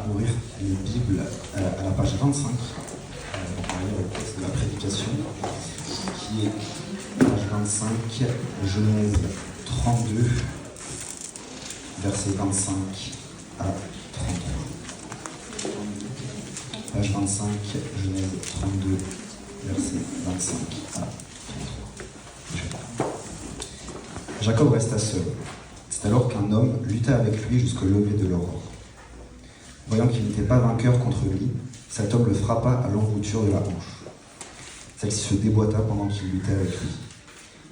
ouvrir les Bibles à la page 25. Donc on va lire le texte de la prédication, qui est page 25, Genèse 32, versets 25 à 33. Page 25, Genèse 32, versets 25 à 33. Jacob resta seul. C'est alors qu'un homme lutta avec lui jusqu'au lever de l'aurore. Voyant qu'il n'était pas vainqueur contre lui, cet homme le frappa à l'embouchure de la hanche. Celle-ci se déboîta pendant qu'il luttait avec lui.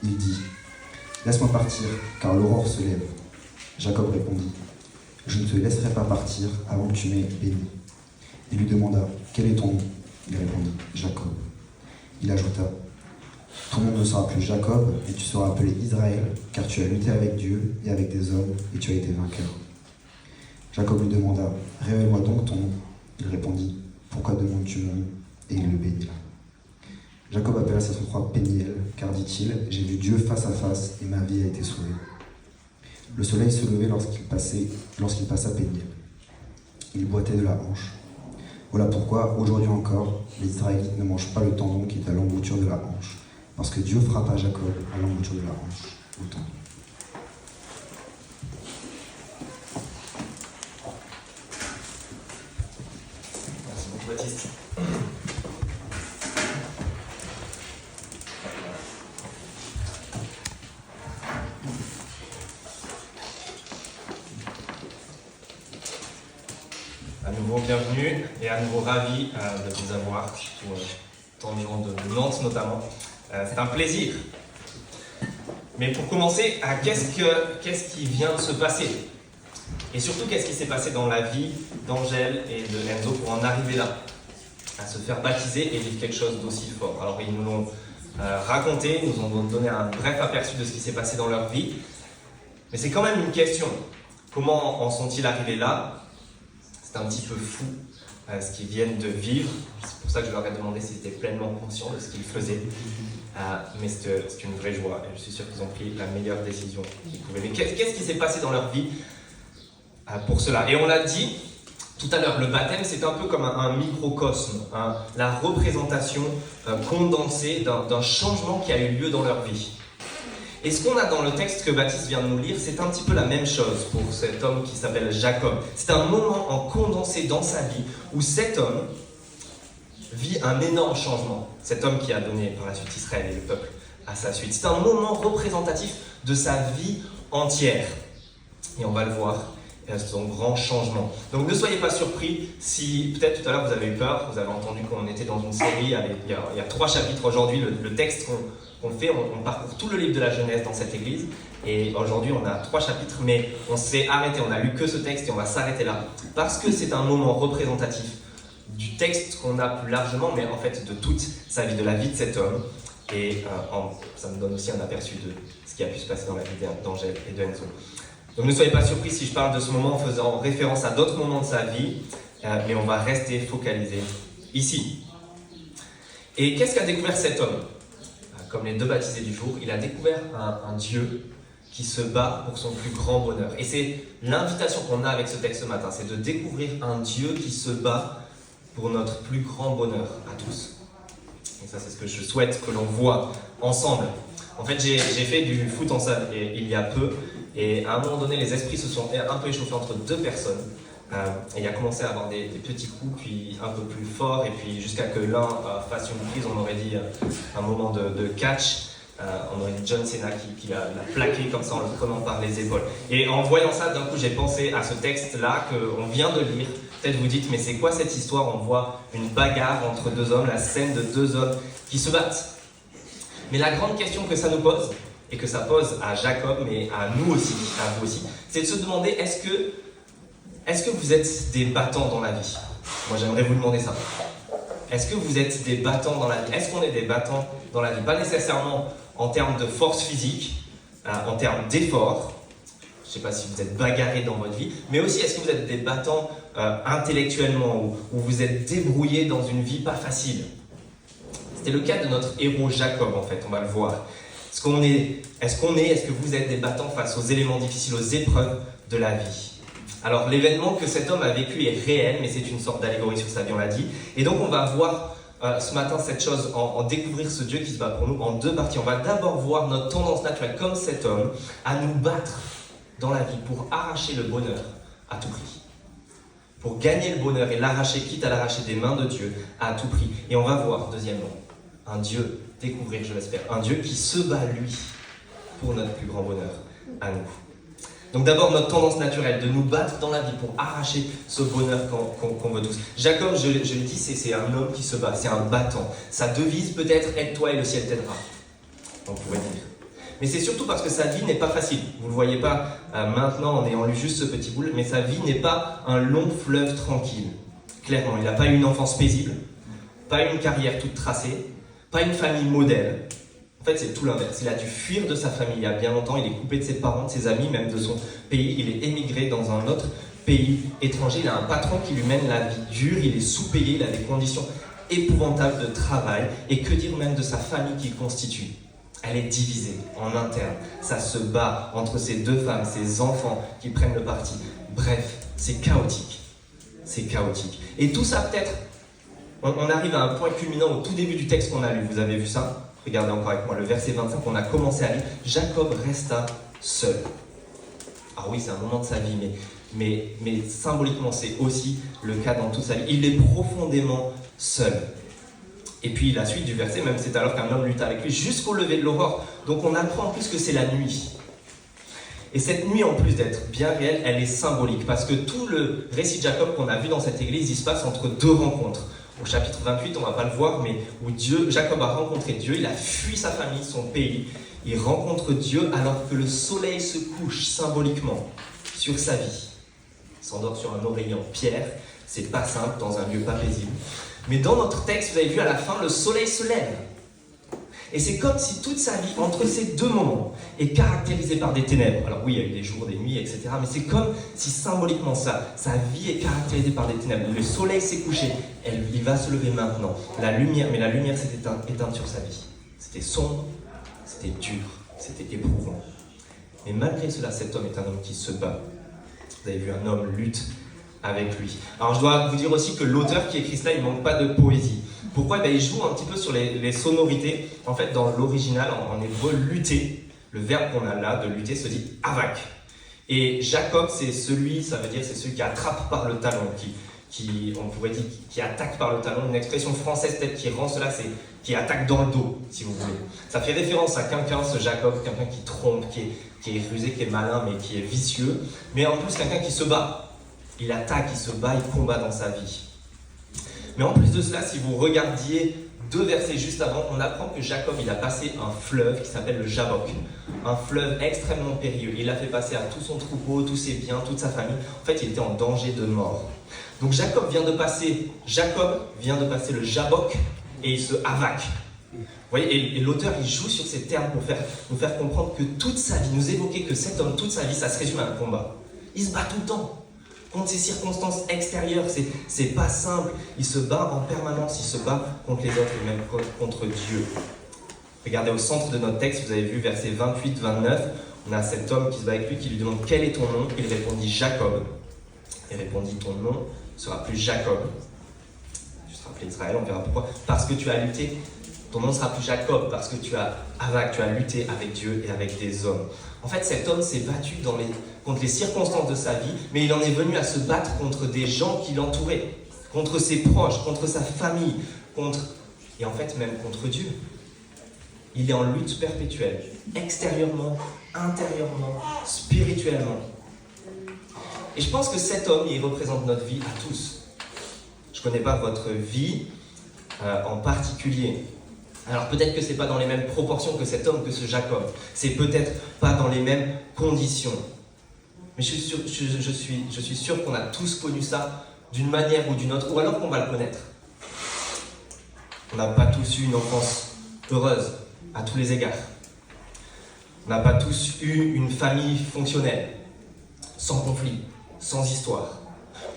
Il dit : « Laisse-moi partir, car l'aurore se lève. » Jacob répondit : « Je ne te laisserai pas partir avant que tu m'aies béni. » Il lui demanda : « Quel est ton nom ?» Il répondit : « Jacob. » Il ajouta : « Ton nom ne sera plus Jacob, mais tu seras appelé Israël, car tu as lutté avec Dieu et avec des hommes, et tu as été vainqueur. » Jacob lui demanda : « Révèle-moi donc ton nom. » Il répondit : « Pourquoi demandes-tu mon nom ?» Et il le bénit. Jacob appela cet endroit Péniel, car dit-il : « J'ai vu Dieu face à face, et ma vie a été sauvée. » Le soleil se levait lorsqu'il passa Péniel. Il boitait de la hanche. Voilà pourquoi, aujourd'hui encore, les Israélites ne mangent pas le tendon qui est à l'embouchure de la hanche, parce que Dieu frappa Jacob à l'embouchure de la hanche, au tendon. Merci beaucoup, Baptiste. À nouveau, bienvenue et à nouveau ravi de vous avoir, surtout environ de Nantes notamment. C'est un plaisir. Mais pour commencer, qu'est-ce qui vient de se passer ? Et surtout, qu'est-ce qui s'est passé dans la vie d'Angèle et de Enzo pour en arriver là, à se faire baptiser et vivre quelque chose d'aussi fort ? Alors, ils nous l'ont raconté, ils nous ont donné un bref aperçu de ce qui s'est passé dans leur vie. Mais c'est quand même une question. Comment en sont-ils arrivés là ? C'est un petit peu fou ce qu'ils viennent de vivre. C'est pour ça que je leur ai demandé s'ils étaient pleinement conscients de ce qu'ils faisaient. Mais c'est une vraie joie. Et je suis sûr qu'ils ont pris la meilleure décision qu'ils pouvaient. Mais qu'est-ce qui s'est passé dans leur vie pour cela ? Et on l'a dit tout à l'heure, le baptême, c'est un peu comme un microcosme, la représentation condensée d'un changement qui a eu lieu dans leur vie. Et ce qu'on a dans le texte que Baptiste vient de nous lire, c'est un petit peu la même chose pour cet homme qui s'appelle Jacob. C'est un moment en condensé dans sa vie où cet homme vit un énorme changement. Cet homme qui a donné par la suite Israël et le peuple à sa suite. C'est un moment représentatif de sa vie entière. Et on va le voir, son grand changement. Donc ne soyez pas surpris si peut-être tout à l'heure vous avez eu peur, vous avez entendu qu'on était dans une série, il y a 3 chapitres aujourd'hui, le texte qu'on fait, on parcourt tout le livre de la Genèse dans cette église, et aujourd'hui on a 3 chapitres, mais on s'est arrêté, on n'a lu que ce texte et on va s'arrêter là, parce que c'est un moment représentatif du texte qu'on a plus largement, mais en fait de toute sa vie, de la vie de cet homme, et ça me donne aussi un aperçu de ce qui a pu se passer dans la vie d'Angèle et de Enzo. Donc ne soyez pas surpris si je parle de ce moment en faisant référence à d'autres moments de sa vie, mais on va rester focalisé ici. Et qu'est-ce qu'a découvert cet homme ? Comme les 2 baptisés du jour, il a découvert un Dieu qui se bat pour son plus grand bonheur. Et c'est l'invitation qu'on a avec ce texte ce matin, c'est de découvrir un Dieu qui se bat pour notre plus grand bonheur à tous. Et ça, c'est ce que je souhaite que l'on voit ensemble. En fait, j'ai fait du foot en salle il y a peu, et à un moment donné, les esprits se sont un peu échauffés entre 2 personnes. Et il a commencé à avoir des petits coups, puis un peu plus forts, et puis jusqu'à que l'un fasse une prise, on aurait dit un moment de catch. On aurait dit John Cena qui l'a plaqué comme ça en le prenant par les épaules. Et en voyant ça, d'un coup, j'ai pensé à ce texte-là qu'on vient de lire. Peut-être vous dites, mais c'est quoi cette histoire ? On voit une bagarre entre 2 hommes, la scène de 2 hommes qui se battent. Mais la grande question que ça nous pose, et que ça pose à Jacob, mais à nous aussi, à vous aussi, c'est de se demander, est-ce que vous êtes des battants dans la vie ? Moi, j'aimerais vous demander ça. Est-ce que vous êtes des battants dans la vie ? Est-ce qu'on est des battants dans la vie ? Pas nécessairement en termes de force physique, en termes d'effort. Je ne sais pas si vous êtes bagarrés dans votre vie, mais aussi est-ce que vous êtes des battants intellectuellement, ou vous êtes débrouillés dans une vie pas facile ? C'était le cas de notre héros Jacob, en fait, on va le voir. Est-ce que vous êtes des battants face aux éléments difficiles, aux épreuves de la vie ? Alors l'événement que cet homme a vécu est réel, mais c'est une sorte d'allégorie sur sa vie, on l'a dit. Et donc on va voir ce matin cette chose, en découvrir ce Dieu qui se bat pour nous en deux parties. On va d'abord voir notre tendance naturelle, comme cet homme, à nous battre dans la vie pour arracher le bonheur à tout prix. Pour gagner le bonheur et l'arracher, quitte à l'arracher des mains de Dieu, à tout prix. Et on va voir, deuxièmement, un Dieu, découvrir, je l'espère, un Dieu qui se bat, lui, pour notre plus grand bonheur à nous. Donc d'abord, notre tendance naturelle de nous battre dans la vie pour arracher ce bonheur qu'on veut tous. Jacob, je l'ai dit, c'est un homme qui se bat, c'est un battant. Sa devise peut-être « Aide-toi et le ciel t'aidera », on pourrait dire. Mais c'est surtout parce que sa vie n'est pas facile. Vous ne le voyez pas maintenant en ayant lu juste ce petit bout, mais sa vie n'est pas un long fleuve tranquille. Clairement, il n'a pas eu une enfance paisible, pas une carrière toute tracée, pas une famille modèle. En fait, c'est tout l'inverse. Il a dû fuir de sa famille il y a bien longtemps, il est coupé de ses parents, de ses amis, même de son pays. Il est émigré dans un autre pays étranger. Il a un patron qui lui mène la vie dure, il est sous-payé, il a des conditions épouvantables de travail. Et que dire même de sa famille qu'il constitue ? Elle est divisée en interne. Ça se bat entre ces deux femmes, ces enfants qui prennent le parti. Bref, c'est chaotique. C'est chaotique. Et tout ça peut-être, on arrive à un point culminant au tout début du texte qu'on a lu. Vous avez vu ça ? Regardez encore avec moi le verset 25 qu'on a commencé à lire. Jacob resta seul. Ah oui, c'est un moment de sa vie, mais symboliquement, c'est aussi le cas dans toute sa vie. Il est profondément seul. Et puis la suite du verset, même c'est alors qu'un homme lutte avec lui jusqu'au lever de l'aurore. Donc on apprend en plus que c'est la nuit. Et cette nuit, en plus d'être bien réelle, elle est symbolique. Parce que tout le récit de Jacob qu'on a vu dans cette église, il se passe entre deux rencontres. Au chapitre 28, on ne va pas le voir, mais où Jacob a rencontré Dieu, il a fui sa famille, son pays. Il rencontre Dieu alors que le soleil se couche symboliquement sur sa vie. Il s'endort sur un oreiller en pierre. C'est pas simple, dans un lieu pas paisible. Mais dans notre texte, vous avez vu à la fin, le soleil se lève. Et c'est comme si toute sa vie, entre ces deux moments, est caractérisée par des ténèbres. Alors oui, il y a eu des jours, des nuits, etc. Mais c'est comme si symboliquement sa vie est caractérisée par des ténèbres. Le soleil s'est couché, il va se lever maintenant. La lumière s'est éteinte sur sa vie. C'était sombre, c'était dur, c'était éprouvant. Mais malgré cela, cet homme est un homme qui se bat. Vous avez vu, un homme lutte avec lui. Alors je dois vous dire aussi que l'auteur qui écrit cela, il ne manque pas de poésie. Pourquoi ? Il joue un petit peu sur les sonorités. En fait, dans l'original, en hébreu, lutter, le verbe qu'on a là, de lutter, se dit avak. Et Jacob, c'est celui qui attrape par le talon, on pourrait dire, qui attaque par le talon. Une expression française peut-être qui rend cela, c'est qui attaque dans le dos, si vous voulez. Ça fait référence à quelqu'un, ce Jacob, quelqu'un qui trompe, qui est rusé, qui est malin, mais qui est vicieux. Mais en plus, quelqu'un qui se bat. Il attaque, il se bat, il combat dans sa vie. Mais en plus de cela, si vous regardiez 2 versets juste avant, on apprend que Jacob, il a passé un fleuve qui s'appelle le Jabbok. Un fleuve extrêmement périlleux. Il l'a fait passer à tout son troupeau, tous ses biens, toute sa famille. En fait, il était en danger de mort. Donc Jacob vient de passer le Jabbok et il se havak. Vous voyez, et l'auteur, il joue sur ces termes pour nous faire comprendre que toute sa vie, nous évoquer que cet homme, toute sa vie, ça se résume à un combat. Il se bat tout le temps. Contre ces circonstances extérieures, c'est pas simple. Il se bat en permanence, il se bat contre les autres et même contre Dieu. Regardez au centre de notre texte, vous avez vu versets 28-29, on a cet homme qui se bat avec lui, qui lui demande quel est ton nom. Il répondit Jacob. Il répondit ton nom ne sera plus Jacob. Je te rappelle Israël, on verra pourquoi. Parce que tu as lutté. Ton nom ne sera plus Jacob, parce que tu as lutté avec Dieu et avec des hommes. En fait, cet homme s'est battu contre les circonstances de sa vie, mais il en est venu à se battre contre des gens qui l'entouraient, contre ses proches, contre sa famille, et en fait même contre Dieu. Il est en lutte perpétuelle, extérieurement, intérieurement, spirituellement. Et je pense que cet homme, il représente notre vie à tous. Je ne connais pas votre vie en particulier. Alors peut-être que ce n'est pas dans les mêmes proportions que cet homme, que ce Jacob. C'est peut-être pas dans les mêmes conditions. Mais je suis sûr qu'on a tous connu ça d'une manière ou d'une autre, ou alors qu'on va le connaître. On n'a pas tous eu une enfance heureuse à tous les égards. On n'a pas tous eu une famille fonctionnelle, sans conflit, sans histoire.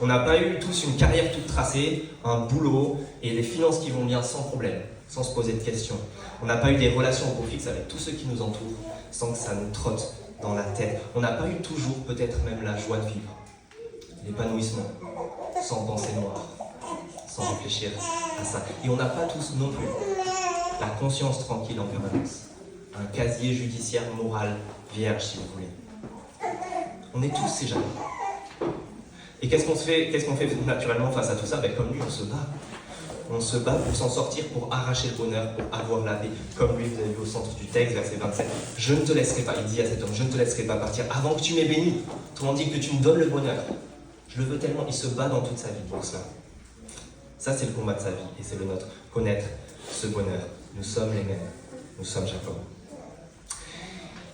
On n'a pas eu tous une carrière toute tracée, un boulot et les finances qui vont bien sans problème, sans se poser de questions. On n'a pas eu des relations au beau fixe avec tous ceux qui nous entourent, sans que ça nous trotte dans la tête. On n'a pas eu toujours peut-être même la joie de vivre. l'épanouissement, sans pensée noire, sans réfléchir à ça. Et on n'a pas tous non plus la conscience tranquille en permanence, un casier judiciaire moral vierge si vous voulez. On est tous ces Jacob. Et qu'est-ce qu'on fait naturellement face à tout ça? Comme lui, on se bat. On se bat pour s'en sortir, pour arracher le bonheur, pour avoir la paix. Comme lui, vous avez vu au centre du texte, verset 27. Je ne te laisserai pas, il dit à cet homme, je ne te laisserai pas partir avant que tu m'aies béni. Autrement dit, que tu me donnes le bonheur. Je le veux tellement, il se bat dans toute sa vie pour cela. Ça, c'est le combat de sa vie, et c'est le nôtre. Connaître ce bonheur. Nous sommes les mêmes. Nous sommes Jacob.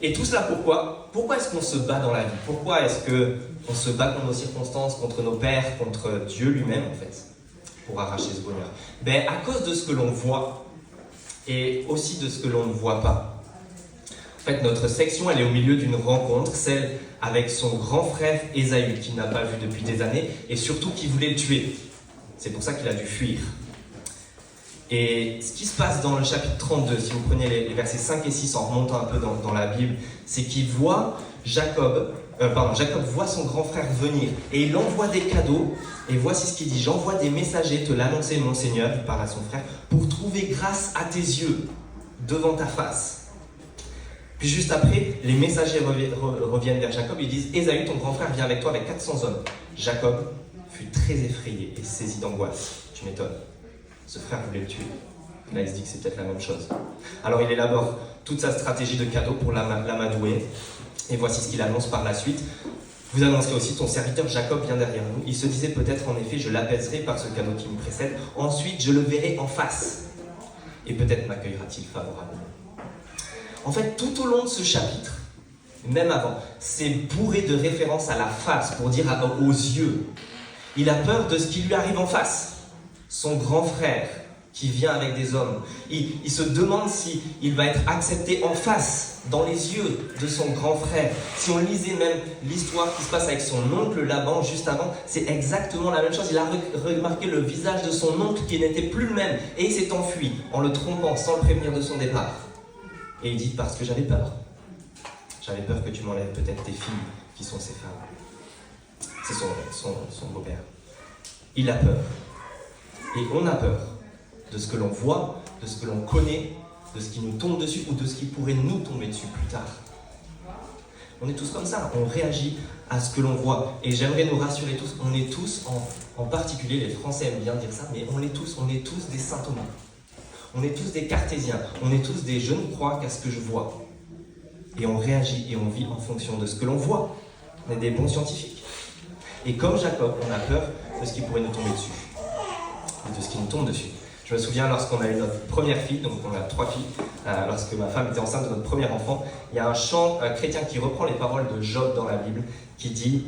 Et tout cela, pourquoi? Pourquoi est-ce qu'on se bat dans la vie? Pourquoi est-ce qu'on se bat contre nos circonstances, contre nos pères, contre Dieu lui-même, en fait, pour arracher ce bonheur? À cause de ce que l'on voit, et aussi de ce que l'on ne voit pas. En fait, notre section, elle est au milieu d'une rencontre, celle avec son grand frère Ésaü, qu'il n'a pas vu depuis des années, et surtout qui voulait le tuer. C'est pour ça qu'il a dû fuir. Et ce qui se passe dans le chapitre 32, si vous prenez les versets 5 et 6 en remontant un peu dans la Bible, c'est qu'il voit Jacob voit son grand frère venir et il envoie des cadeaux. Et voici ce qu'il dit: j'envoie des messagers te l'annoncer, mon Seigneur, il parle à son frère, pour trouver grâce à tes yeux, devant ta face. Puis juste après, les messagers reviennent vers Jacob et ils disent: Ésaü, ton grand frère, vient avec toi avec 400 hommes. Jacob fut très effrayé et saisi d'angoisse. Tu m'étonnes. Ce frère voulait le tuer. Là, il se dit que c'est peut-être la même chose. Alors, il élabore toute sa stratégie de cadeau pour l'amadouer. Et voici ce qu'il annonce par la suite. Vous annoncerez aussi: ton serviteur Jacob vient derrière nous. Il se disait peut-être en effet: je l'apaiserai par ce cadeau qui me précède. Ensuite, je le verrai en face. Et peut-être m'accueillera-t-il favorablement. En fait, tout au long de ce chapitre, même avant, c'est bourré de références à la face pour dire aux yeux. Il a peur de ce qui lui arrive en face. Son grand frère qui vient avec des hommes. Il se demande s'il va être accepté en face, dans les yeux de son grand frère. Si on lisait même l'histoire qui se passe avec son oncle Laban juste avant, c'est exactement la même chose. Il a remarqué le visage de son oncle qui n'était plus le même et il s'est enfui en le trompant sans le prévenir de son départ. Et il dit: parce que j'avais peur. J'avais peur que tu m'enlèves peut-être tes filles qui sont ses femmes. C'est son beau-père. Il a peur. Et on a peur de ce que l'on voit, de ce que l'on connaît, de ce qui nous tombe dessus ou de ce qui pourrait nous tomber dessus plus tard. On est tous comme ça, on réagit à ce que l'on voit. Et j'aimerais nous rassurer tous, on est tous, en particulier les Français aiment bien dire ça, mais on est tous des saint Thomas. On est tous des cartésiens, on est tous des je ne crois qu'à ce que je vois. Et on réagit et on vit en fonction de ce que l'on voit. On est des bons scientifiques. Et comme Jacob, on a peur de ce qui pourrait nous tomber dessus. De ce qui nous tombe dessus. Je me souviens lorsqu'on a eu notre première fille, donc on a 3 filles, lorsque ma femme était enceinte de notre premier enfant, il y a un chant chrétien qui reprend les paroles de Job dans la Bible, qui dit,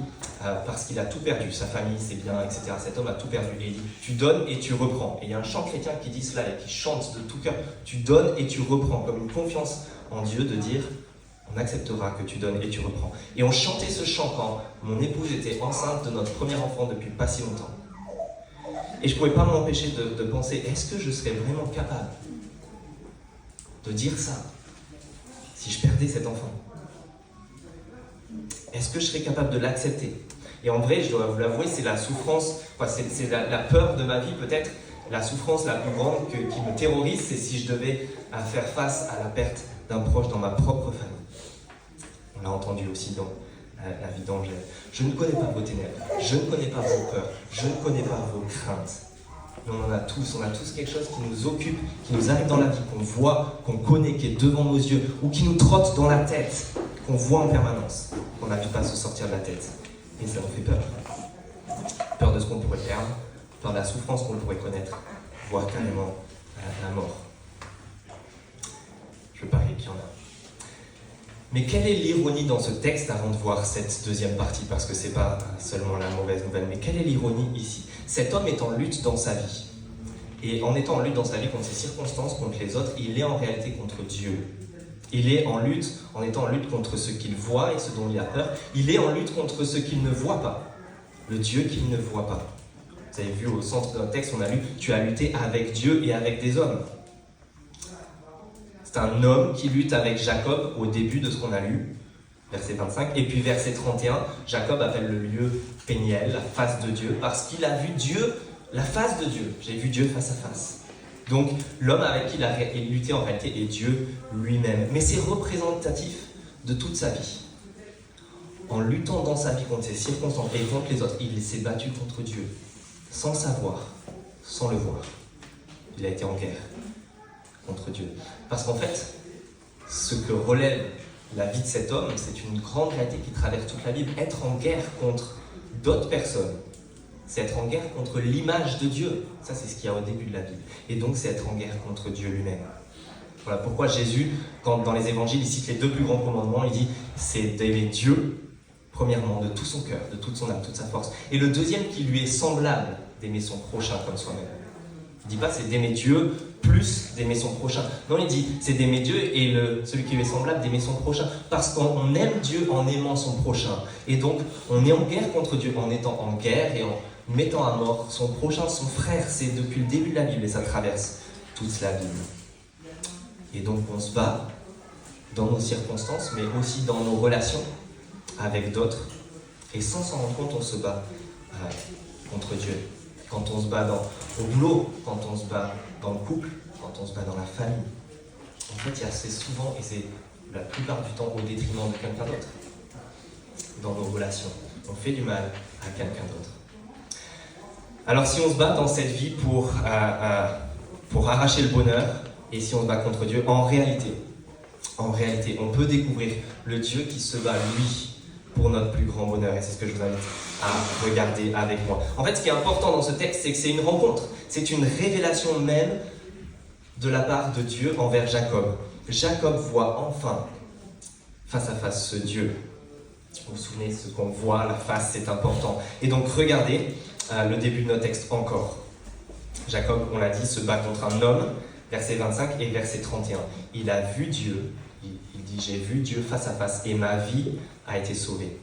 parce qu'il a tout perdu, sa famille, ses biens, etc., cet homme a tout perdu, et il dit: tu donnes et tu reprends. Et il y a un chant chrétien qui dit cela et qui chante de tout cœur: tu donnes et tu reprends, comme une confiance en Dieu de dire: on acceptera que tu donnes et tu reprends. Et on chantait ce chant quand mon épouse était enceinte de notre premier enfant depuis pas si longtemps. Et je ne pouvais pas m'empêcher de penser: est-ce que je serais vraiment capable de dire ça si je perdais cet enfant? Est-ce que je serais capable de l'accepter? Et en vrai, je dois vous l'avouer, c'est la souffrance, c'est la peur de ma vie peut-être, la souffrance la plus grande qui me terrorise, c'est si je devais faire face à la perte d'un proche dans ma propre famille. On l'a entendu aussi dans la vie d'Angèle. Je ne connais pas vos ténèbres, je ne connais pas vos peurs, je ne connais pas vos craintes. Mais on a tous quelque chose qui nous occupe, qui nous arrive dans la vie, qu'on voit, qu'on connaît, qui est devant nos yeux, ou qui nous trotte dans la tête, qu'on voit en permanence, qu'on n'arrive pas à se sortir de la tête. Et ça nous fait peur. Peur de ce qu'on pourrait perdre, peur de la souffrance qu'on pourrait connaître, voire carrément la mort. Je parie qu'il y en a. Mais quelle est l'ironie dans ce texte avant de voir cette deuxième partie? Parce que ce n'est pas seulement la mauvaise nouvelle, mais quelle est l'ironie ici? Cet homme est en lutte dans sa vie. Et en étant en lutte dans sa vie contre ses circonstances, contre les autres, il est en réalité contre Dieu. Il est en lutte, en étant en lutte contre ce qu'il voit et ce dont il a peur. Il est en lutte contre ce qu'il ne voit pas. Le Dieu qu'il ne voit pas. Vous avez vu au centre d'un texte, on a lu « Tu as lutté avec Dieu et avec des hommes ». C'est un homme qui lutte avec Jacob au début de ce qu'on a lu. verset 25. Et puis verset 31, Jacob appelle le lieu Péniel, la face de Dieu, parce qu'il a vu Dieu, la face de Dieu. J'ai vu Dieu face à face. Donc l'homme avec qui il a lutté en réalité est Dieu lui-même. Mais c'est représentatif de toute sa vie. En luttant dans sa vie contre ses circonstances et contre les autres, il s'est battu contre Dieu, sans savoir, sans le voir. Il a été en guerre contre Dieu. Parce qu'en fait, ce que relève la vie de cet homme, c'est une grande réalité qui traverse toute la Bible. Être en guerre contre d'autres personnes, c'est être en guerre contre l'image de Dieu. Ça, c'est ce qu'il y a au début de la Bible. Et donc, c'est être en guerre contre Dieu lui-même. Voilà pourquoi Jésus, quand dans les évangiles, il cite les 2 plus grands commandements, il dit, c'est d'aimer Dieu, premièrement, de tout son cœur, de toute son âme, toute sa force. Et le deuxième qui lui est semblable, d'aimer son prochain comme soi-même. Il ne dit pas c'est d'aimer Dieu plus d'aimer son prochain. Non, il dit c'est d'aimer Dieu et celui qui lui est semblable d'aimer son prochain. Parce qu'on aime Dieu en aimant son prochain. Et donc, on est en guerre contre Dieu en étant en guerre et en mettant à mort son prochain, son frère. C'est depuis le début de la Bible et ça traverse toute la Bible. Et donc, on se bat dans nos circonstances, mais aussi dans nos relations avec d'autres. Et sans s'en rendre compte, on se bat contre Dieu. Quand on se bat au boulot, quand on se bat dans le couple, quand on se bat dans la famille. En fait, il y a assez souvent, et c'est la plupart du temps au détriment de quelqu'un d'autre, dans nos relations. On fait du mal à quelqu'un d'autre. Alors si on se bat dans cette vie pour arracher le bonheur, et si on se bat contre Dieu, en réalité, on peut découvrir le Dieu qui se bat, lui, pour notre plus grand bonheur. Et c'est ce que je vous invite à regarder avec moi. En fait, ce qui est important dans ce texte, c'est que c'est une rencontre. C'est une révélation même de la part de Dieu envers Jacob. Jacob voit enfin, face à face, ce Dieu. Vous vous souvenez, ce qu'on voit, la face, c'est important. Et donc, regardez le début de notre texte encore. Jacob, on l'a dit, se bat contre un homme, verset 25 et verset 31. Il a vu Dieu, il dit « J'ai vu Dieu face à face et ma vie a été sauvée. »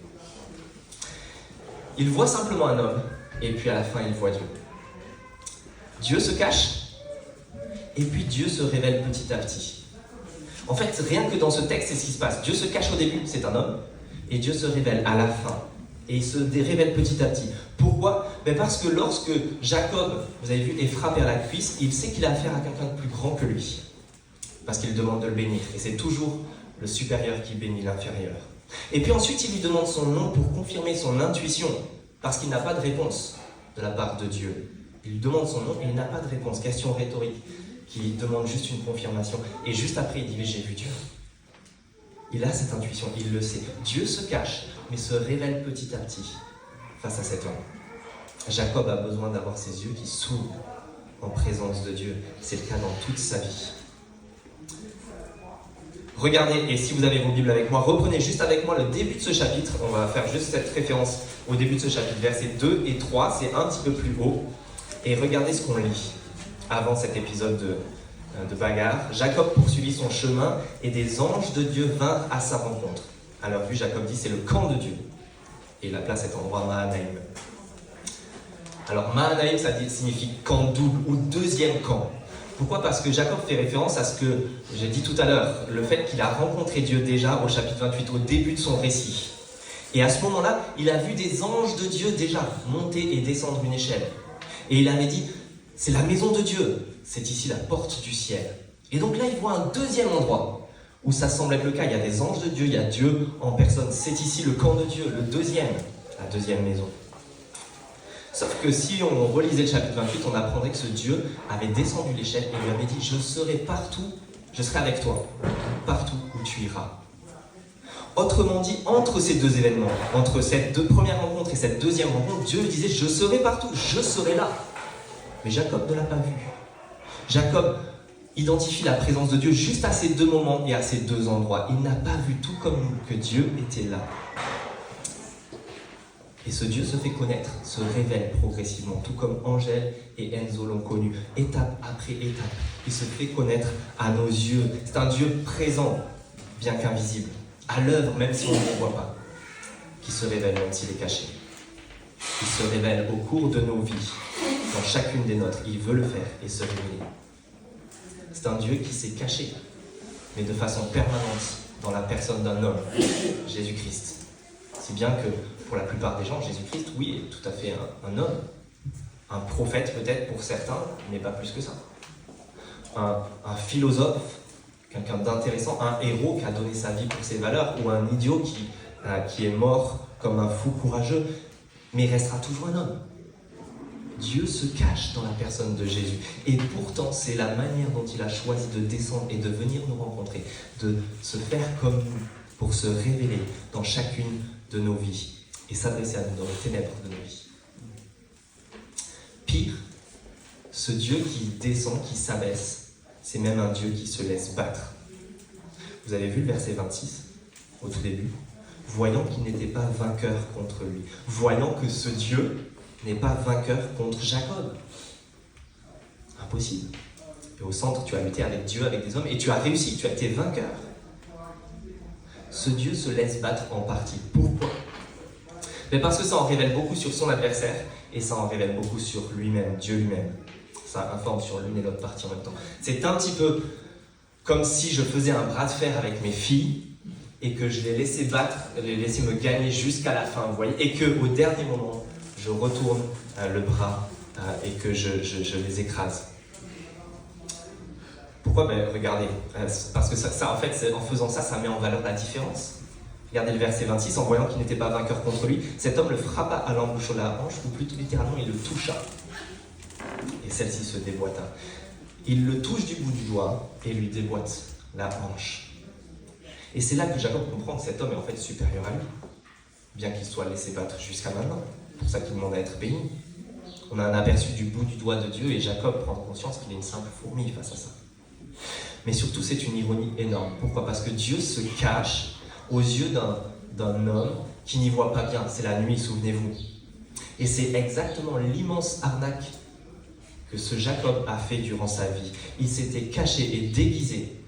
Il voit simplement un homme et puis à la fin, il voit Dieu. Dieu se cache et puis Dieu se révèle petit à petit. En fait, rien que dans ce texte, c'est ce qui se passe. Dieu se cache au début, c'est un homme, et Dieu se révèle à la fin. Et il se révèle petit à petit. Pourquoi ? Parce que lorsque Jacob, vous avez vu, est frappé à la cuisse, il sait qu'il a affaire à quelqu'un de plus grand que lui. Parce qu'il demande de le bénir. Et c'est toujours le supérieur qui bénit l'inférieur. Et puis ensuite, il lui demande son nom pour confirmer son intuition. Parce qu'il n'a pas de réponse de la part de Dieu. Il lui demande son nom et il n'a pas de réponse. Question rhétorique qui demande juste une confirmation. Et juste après, il dit « J'ai vu Dieu ». Il a cette intuition, il le sait. Dieu se cache, mais se révèle petit à petit face à cet homme. Jacob a besoin d'avoir ses yeux qui s'ouvrent en présence de Dieu. C'est le cas dans toute sa vie. Regardez, et si vous avez vos Bibles avec moi, reprenez juste avec moi le début de ce chapitre. On va faire juste cette référence au début de ce chapitre, versets 2 et 3. C'est un petit peu plus haut. Et regardez ce qu'on lit avant cet épisode de bagarre. Jacob poursuivit son chemin et des anges de Dieu vinrent à sa rencontre. À leur vue, Jacob dit, c'est le camp de Dieu. Et il appela cet endroit Mahanaïm. Alors Mahanaïm, ça signifie camp double ou deuxième camp. Pourquoi ? Parce que Jacob fait référence à ce que j'ai dit tout à l'heure, le fait qu'il a rencontré Dieu déjà au chapitre 28, au début de son récit. Et à ce moment-là, il a vu des anges de Dieu déjà monter et descendre une échelle. Et il avait dit, c'est la maison de Dieu, c'est ici la porte du ciel. Et donc là, il voit un deuxième endroit où ça semble être le cas. Il y a des anges de Dieu, il y a Dieu en personne. C'est ici le camp de Dieu, la deuxième maison. Sauf que si on relisait le chapitre 28, on apprendrait que ce Dieu avait descendu l'échelle et lui avait dit « Je serai partout, je serai avec toi, partout où tu iras. » Autrement dit, entre ces deux événements, entre cette première rencontre et cette deuxième rencontre, Dieu lui disait « Je serai partout, je serai là. » Mais Jacob ne l'a pas vu. Jacob identifie la présence de Dieu juste à ces deux moments et à ces deux endroits. Il n'a pas vu tout comme nous que Dieu était là. Et ce Dieu se fait connaître, se révèle progressivement, tout comme Angèle et Enzo l'ont connu, étape après étape. Il se fait connaître à nos yeux. C'est un Dieu présent, bien qu'invisible, à l'œuvre, même si on ne le voit pas, qui se révèle même s'il est caché. Il se révèle au cours de nos vies, dans chacune des nôtres. Il veut le faire et se révéler. C'est un Dieu qui s'est caché, mais de façon permanente dans la personne d'un homme, Jésus-Christ. Si bien que pour la plupart des gens, Jésus-Christ, oui, est tout à fait un homme. Un prophète peut-être pour certains, mais pas plus que ça. Un philosophe, quelqu'un d'intéressant, un héros qui a donné sa vie pour ses valeurs, ou un idiot qui est mort comme un fou courageux, mais il restera toujours un homme. Dieu se cache dans la personne de Jésus. Et pourtant, c'est la manière dont il a choisi de descendre et de venir nous rencontrer, de se faire comme nous, pour se révéler dans chacune de nos vies et s'adresser à nous dans les ténèbres de nos vies. Pire, ce Dieu qui descend, qui s'abaisse, c'est même un Dieu qui se laisse battre. Vous avez vu le verset 26, au tout début ? Voyant qu'il n'était pas vainqueur contre lui, voyant que ce Dieu n'est pas vainqueur contre Jacob. Impossible. Et au centre, tu as lutté avec Dieu, avec des hommes, et tu as réussi, tu as été vainqueur. Ce Dieu se laisse battre en partie. Pourquoi ? Mais parce que ça en révèle beaucoup sur son adversaire, et ça en révèle beaucoup sur lui-même, Dieu lui-même. Ça informe sur l'une et l'autre partie en même temps. C'est un petit peu comme si je faisais un bras de fer avec mes filles, et que je les laissais battre, les laissais me gagner jusqu'à la fin, vous voyez, et qu'au dernier moment, je retourne le bras et que je les écrase. Pourquoi ? Regardez, parce que ça, en fait, en faisant ça, ça met en valeur la différence. Regardez le verset 26, en voyant qu'il n'était pas vainqueur contre lui, cet homme le frappa à l'embouche de la hanche, ou plutôt littéralement, il le toucha. Et celle-ci se déboîta. Il le touche du bout du doigt et lui déboîte la hanche. Et c'est là que Jacob comprend que cet homme est en fait supérieur à lui, bien qu'il soit laissé battre jusqu'à maintenant. C'est pour ça qu'il demande à être béni. On a un aperçu du bout du doigt de Dieu et Jacob prend conscience qu'il est une simple fourmi face à ça. Mais surtout, c'est une ironie énorme. Pourquoi ? Parce que Dieu se cache aux yeux d'un homme qui n'y voit pas bien. C'est la nuit, souvenez-vous. Et c'est exactement l'immense arnaque que ce Jacob a fait durant sa vie. Il s'était caché et déguisé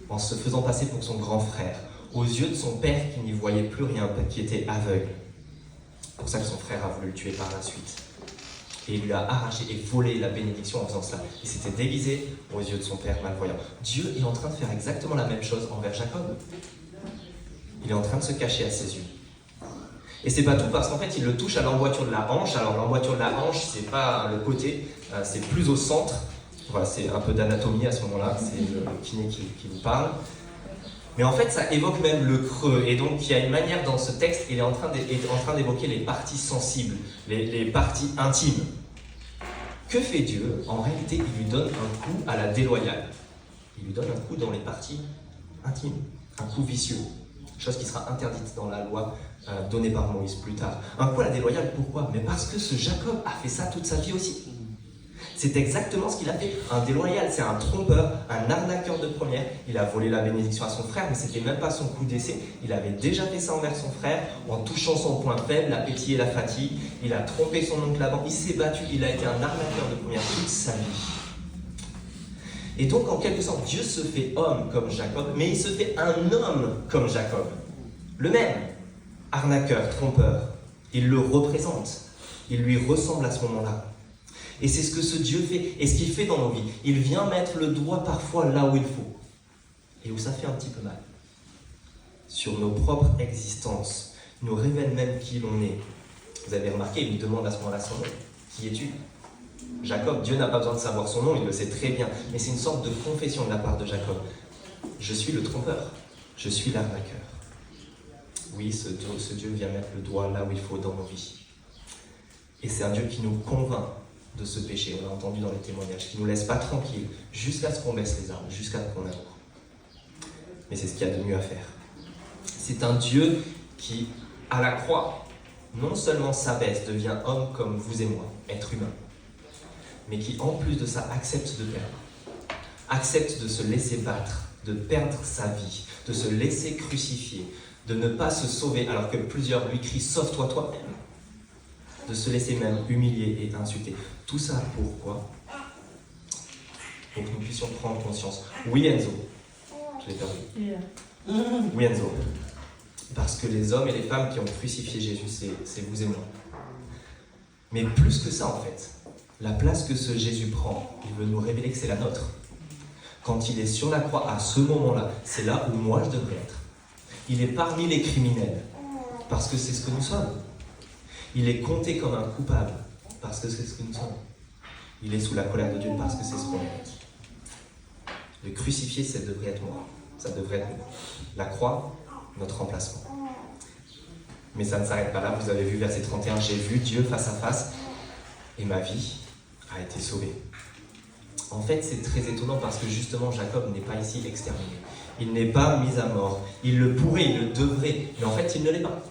en se faisant passer pour son grand frère, aux yeux de son père qui n'y voyait plus rien, qui était aveugle. C'est pour ça que son frère a voulu le tuer par la suite. Et il lui a arraché et volé la bénédiction en faisant cela. Il s'était déguisé aux yeux de son père malvoyant. Dieu est en train de faire exactement la même chose envers Jacob. Il est en train de se cacher à ses yeux. Et c'est pas tout, parce qu'en fait, il le touche à l'emboîture de la hanche. Alors, l'emboîture de la hanche, c'est pas le côté, c'est plus au centre. Voilà, c'est un peu d'anatomie à ce moment-là, c'est le kiné qui vous parle. Mais en fait, ça évoque même le creux. Et donc, il y a une manière dans ce texte, il est en train d'évoquer les parties sensibles, les parties intimes. Que fait Dieu ? En réalité, il lui donne un coup à la déloyale. Il lui donne un coup dans les parties intimes, un coup vicieux. Chose qui sera interdite dans la loi donnée par Moïse plus tard. Un coup à la déloyale, pourquoi ? Mais parce que ce Jacob a fait ça toute sa vie aussi. C'est exactement ce qu'il a fait. Un déloyal, c'est un trompeur, un arnaqueur de première. Il a volé la bénédiction à son frère, mais c'était même pas son coup d'essai. Il avait déjà fait ça envers son frère, en touchant son point faible, l'appétit et la fatigue. Il a trompé son oncle Laban, il s'est battu, il a été un arnaqueur de première toute sa vie. Et donc, en quelque sorte, Dieu se fait homme comme Jacob, mais il se fait un homme comme Jacob. Le même, arnaqueur, trompeur. Il le représente. Il lui ressemble à ce moment-là. Et c'est ce que ce Dieu fait, et ce qu'il fait dans nos vies. Il vient mettre le doigt parfois là où il faut, et où ça fait un petit peu mal. Sur nos propres existences, il nous révèle même qui l'on est. Vous avez remarqué, il lui demande à ce moment-là son nom. Qui es-tu ? Jacob, Dieu n'a pas besoin de savoir son nom, il le sait très bien. Mais c'est une sorte de confession de la part de Jacob. Je suis le trompeur, je suis l'arnaqueur. Oui, ce Dieu vient mettre le doigt là où il faut dans nos vies. Et c'est un Dieu qui nous convainc de ce péché, on l'a entendu dans les témoignages, qui ne nous laisse pas tranquilles jusqu'à ce qu'on baisse les armes, jusqu'à ce qu'on avoue. Mais c'est ce qu'il y a de mieux à faire. C'est un Dieu qui, à la croix, non seulement s'abaisse, devient homme comme vous et moi, être humain, mais qui, en plus de ça, accepte de perdre, accepte de se laisser battre, de perdre sa vie, de se laisser crucifier, de ne pas se sauver alors que plusieurs lui crient « Sauve-toi toi-même !» de se laisser même humilier et insulter. Tout ça pourquoi ? Pour que nous puissions prendre conscience. Oui Enzo, je l'ai perdu. Oui Enzo, parce que les hommes et les femmes qui ont crucifié Jésus, c'est vous et moi. Mais plus que ça en fait, la place que ce Jésus prend, il veut nous révéler que c'est la nôtre. quand il est sur la croix, à ce moment-là, c'est là où moi je devrais être. Il est parmi les criminels, parce que c'est ce que nous sommes. Il est compté comme un coupable, parce que c'est ce que nous sommes. Il est sous la colère de Dieu, parce que c'est ce qu'on est. Le crucifié, ça devrait être moi. Ça devrait être nous. La croix, notre remplacement. Mais ça ne s'arrête pas là. Vous avez vu verset 31, j'ai vu Dieu face à face, et ma vie a été sauvée. En fait, c'est très étonnant parce que justement, Jacob n'est pas ici exterminé. Il n'est pas mis à mort. Il le pourrait, il le devrait, mais en fait, il ne l'est pas.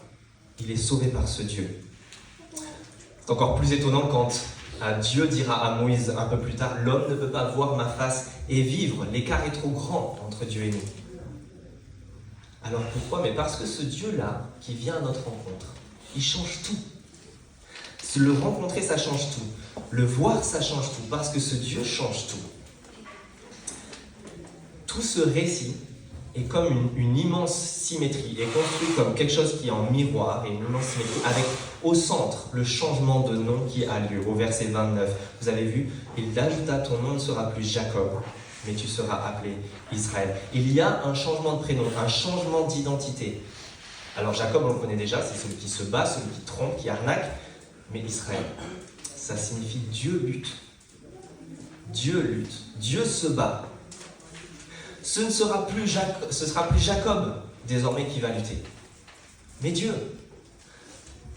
Il est sauvé par ce Dieu. C'est encore plus étonnant quand Dieu dira à Moïse un peu plus tard, « L'homme ne peut pas voir ma face et vivre. L'écart est trop grand entre Dieu et nous. » Alors pourquoi ? Mais parce que ce Dieu-là, qui vient à notre rencontre, il change tout. Le rencontrer, ça change tout. Le voir, ça change tout, parce que ce Dieu change tout. Tout ce récit est comme une immense symétrie, est construit comme quelque chose qui est en miroir, et une immense symétrie, avec au centre le changement de nom qui a lieu, au verset 29. Vous avez vu, il ajouta, ton nom ne sera plus Jacob, mais tu seras appelé Israël. Il y a un changement de prénom, un changement d'identité. Alors Jacob, on le connaît déjà, c'est celui qui se bat, celui qui trompe, qui arnaque, mais Israël, ça signifie Dieu lutte. Dieu lutte. Dieu se bat. Ce sera plus Jacob désormais qui va lutter, mais Dieu.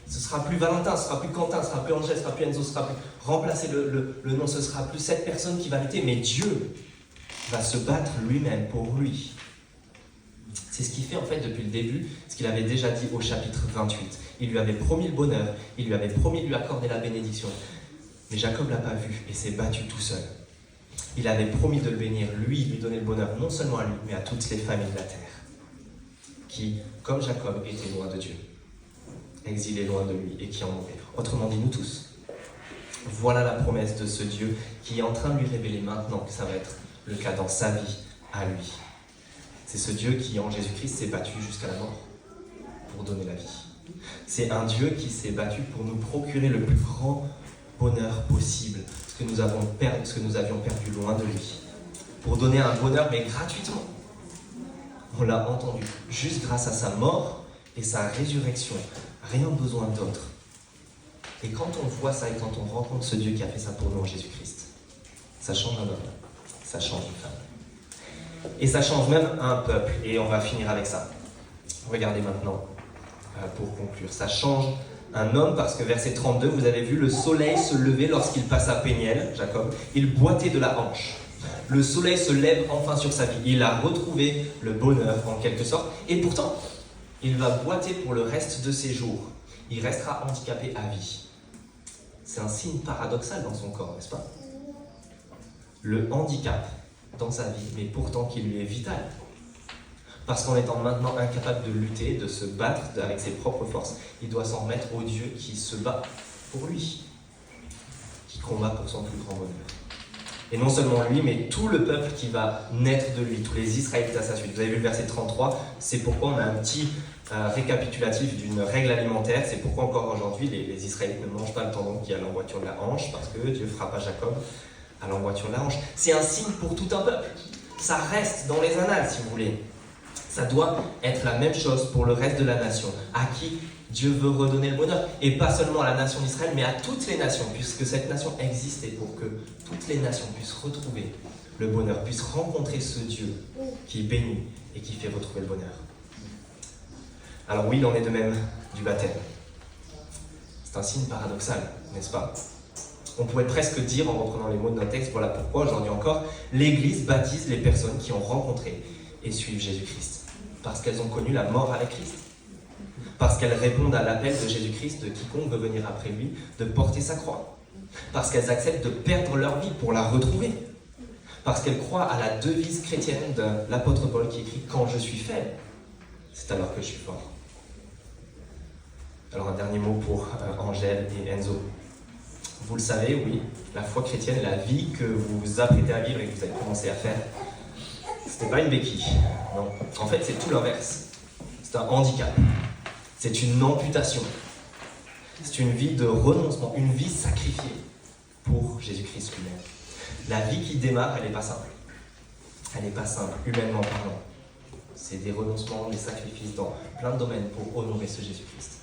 Ce sera plus Valentin, ce sera plus Quentin, ce sera plus Angèle, ce sera plus Enzo, ce sera plus remplacer le nom, ce sera plus cette personne qui va lutter, mais Dieu va se battre lui-même pour lui. C'est ce qu'il fait en fait depuis le début, ce qu'il avait déjà dit au chapitre 28. Il lui avait promis le bonheur, il lui avait promis de lui accorder la bénédiction. Mais Jacob ne l'a pas vu et s'est battu tout seul. Il avait promis de le bénir, lui donner le bonheur, non seulement à lui, mais à toutes les familles de la terre, qui, comme Jacob, étaient loin de Dieu, exilés loin de lui et qui en mouraient. Autrement dit, nous tous. Voilà la promesse de ce Dieu qui est en train de lui révéler maintenant que ça va être le cas dans sa vie, à lui. C'est ce Dieu qui, en Jésus-Christ, s'est battu jusqu'à la mort pour donner la vie. C'est un Dieu qui s'est battu pour nous procurer le plus grand bonheur possible, ce que nous avions perdu loin de lui. Pour donner un bonheur, mais gratuitement. On l'a entendu, juste grâce à sa mort et sa résurrection. Rien besoin d'autre. Et quand on voit ça et quand on rencontre ce Dieu qui a fait ça pour nous en Jésus-Christ, ça change un homme, ça change une femme. Et ça change même un peuple. Et on va finir avec ça. Regardez maintenant, pour conclure. Ça change un homme parce que verset 32, vous avez vu le soleil se lever lorsqu'il passa Péniel, Jacob. Il boitait de la hanche. Le soleil se lève enfin sur sa vie. Il a retrouvé le bonheur en quelque sorte. Et pourtant, il va boiter pour le reste de ses jours. Il restera handicapé à vie. C'est un signe paradoxal dans son corps, n'est-ce pas ? Le handicap dans sa vie, mais pourtant qui lui est vital. Parce qu'en étant maintenant incapable de lutter, de se battre avec ses propres forces, il doit s'en remettre au Dieu qui se bat pour lui, qui combat pour son plus grand bonheur. Et non seulement lui, mais tout le peuple qui va naître de lui, tous les Israélites à sa suite. Vous avez vu le verset 33, c'est pourquoi on a un petit récapitulatif d'une règle alimentaire. C'est pourquoi encore aujourd'hui, les Israélites ne mangent pas le tendon qui est à l'emboîture de la hanche, parce que Dieu frappa Jacob à l'emboîture de la hanche. C'est un signe pour tout un peuple. Ça reste dans les annales, si vous voulez. Ça doit être la même chose pour le reste de la nation, à qui Dieu veut redonner le bonheur. Et pas seulement à la nation d'Israël, mais à toutes les nations, puisque cette nation existait pour que toutes les nations puissent retrouver le bonheur, puissent rencontrer ce Dieu qui bénit et qui fait retrouver le bonheur. Alors oui, il en est de même du baptême. C'est un signe paradoxal, n'est-ce pas ? On pourrait presque dire, en reprenant les mots de notre texte, voilà pourquoi aujourd'hui encore, l'Église baptise les personnes qui ont rencontré et suivent Jésus-Christ. Parce qu'elles ont connu la mort avec Christ. Parce qu'elles répondent à l'appel de Jésus-Christ, de quiconque veut venir après lui, de porter sa croix. Parce qu'elles acceptent de perdre leur vie pour la retrouver. Parce qu'elles croient à la devise chrétienne de l'apôtre Paul qui écrit « Quand je suis faible, c'est alors que je suis fort ». Alors un dernier mot pour Angèle et Enzo. Vous le savez, oui, la foi chrétienne, la vie que vous vous apprêtez à vivre et que vous avez commencé à faire, c'était pas une béquille, non. En fait, c'est tout l'inverse. C'est un handicap. C'est une amputation. C'est une vie de renoncement, une vie sacrifiée pour Jésus-Christ lui-même. La vie qui démarre, elle n'est pas simple. elle n'est pas simple, humainement parlant. C'est des renoncements, des sacrifices dans plein de domaines pour honorer ce Jésus-Christ,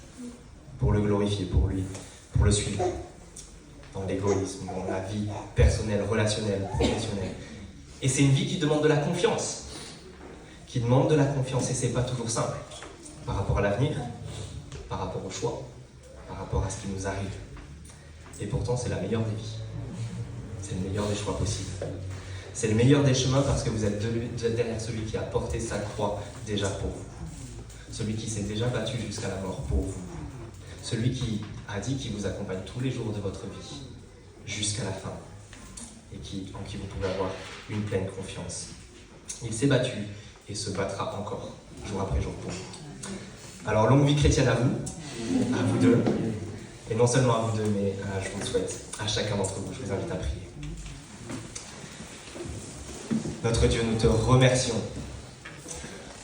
pour le glorifier, pour lui, pour le suivre. Dans l'égoïsme, dans la vie personnelle, relationnelle, professionnelle. Et c'est une vie qui demande de la confiance. Qui demande de la confiance, et c'est pas toujours simple. Par rapport à l'avenir, par rapport au choix, par rapport à ce qui nous arrive. Et pourtant, c'est la meilleure des vies. C'est le meilleur des choix possibles. C'est le meilleur des chemins parce que vous êtes derrière celui qui a porté sa croix déjà pour vous. Celui qui s'est déjà battu jusqu'à la mort pour vous. Celui qui a dit qu'il vous accompagne tous les jours de votre vie, jusqu'à la fin, et en qui vous pouvez avoir une pleine confiance. Il s'est battu et se battra encore, jour après jour pour vous. Alors, longue vie chrétienne à vous deux, et non seulement à vous deux, mais je vous le souhaite à chacun d'entre vous. Je vous invite à prier. Notre Dieu, nous te remercions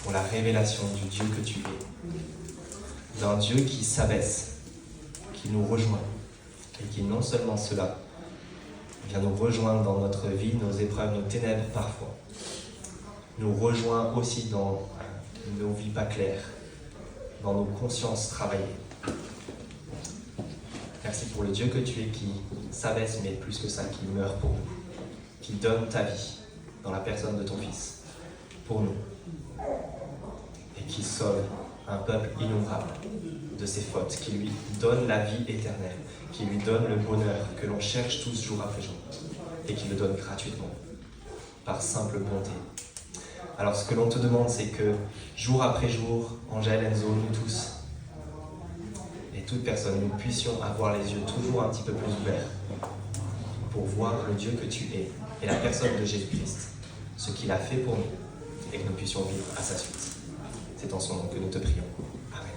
pour la révélation du Dieu que tu es, d'un Dieu qui s'abaisse, qui nous rejoint, et qui non seulement cela, vient nous rejoindre dans notre vie, nos épreuves, nos ténèbres parfois, nous rejoint aussi dans nos vies pas claires, dans nos consciences travaillées. Merci pour le Dieu que tu es qui s'abaisse, mais plus que ça, qui meurt pour nous, qui donne ta vie dans la personne de ton Fils, pour nous, et qui sauve un peuple innombrable de ses fautes, qui lui donne la vie éternelle, qui lui donne le bonheur que l'on cherche tous jour après jour, et qui le donne gratuitement, par simple bonté. Alors ce que l'on te demande, c'est que jour après jour, Angèle, Enzo, nous tous, et toute personne, nous puissions avoir les yeux toujours un petit peu plus ouverts pour voir le Dieu que tu es et la personne de Jésus-Christ, ce qu'il a fait pour nous, et que nous puissions vivre à sa suite. C'est en son nom que nous te prions. Amen.